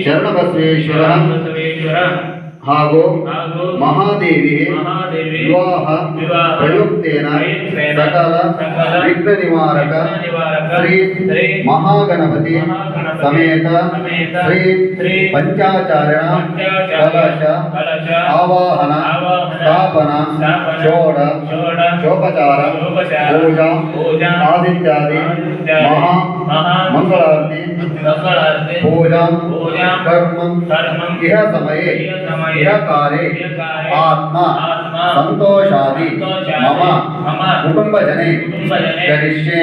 ಶರಣಬಸವೇಶ್ವರ ಹಾಗೂ ಮಹಾದೇವಿ ವಿವಾಹ ಪ್ರಯುಕ್ತೇನ ಸಕಲ ವಿಘ್ನ ನಿವಾರಕ ಶ್ರೀ ಮಹಾಗಣಪತಿ ಸಮೇತ ಶ್ರೀ ಪಂಚಾಚಾರ್ಯ ಕಲಶ ಆವಾಹನ ಸ್ಥಾಪನ ಷೋಡಶೋಪಚಾರ ಪೂಜಾ ಆದಿತ್ಯಾದಿ ಮಹಾ ಮಂಗಳಾರತಿ पूजा कर्म यह समय यह कार्य आत्मा संतोषादि मम कुटुंबजने करिष्ये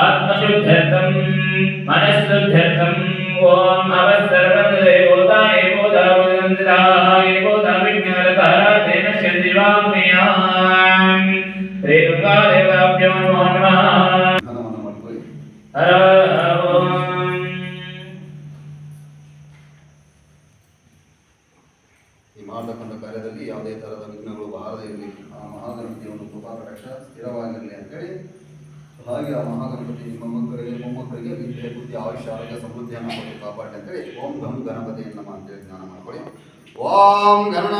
आत्मशुद्धर्थं मनस्शुद्धर्थं ओम अवसर्वते बोधाय बोधावंदिताय बोधाविज्ञानतारातेन शरीराम्यां रेणुका देवाभ्यो नमो नमः हर ओम ಈ ಮಾಡತಕ್ಕಂಥ ಕಾರ್ಯದಲ್ಲಿ ಯಾವುದೇ ತರಹದ ವಿಘ್ನಗಳು ಬಾರದೇ ಇರಲಿ, ಆ ಮಹಾಗಣಪತಿಯನ್ನು ಕೃಪಾ ಕಟಾಕ್ಷ ಸ್ಥಿರವಾಗಿರಲಿ ಅಂತೇಳಿ ಹಾಗೆ ಆ ಮಹಾಗಣಪತಿ ನಿಮ್ಮ ಮಕ್ಕಳಿಗೆ ಮೊಮ್ಮಕ್ಕಳಿಗೆ ವಿದ್ಯೆ ಬುದ್ಧಿ ಆಯುಷ್ಯ ಆರೋಗ್ಯ ಸಮೃದ್ಧಿಯನ್ನು ಕೊಟ್ಟು ಕಾಪಾಡಿ ಅಂತೇಳಿ ಓಂ ಗಂ ಗಣಪತಿ ನಮ ಅಂತೇಳಿ ಜ್ಞಾನ ಮಾಡ್ಕೊಳ್ಳಿ. ಓಂ महागणपति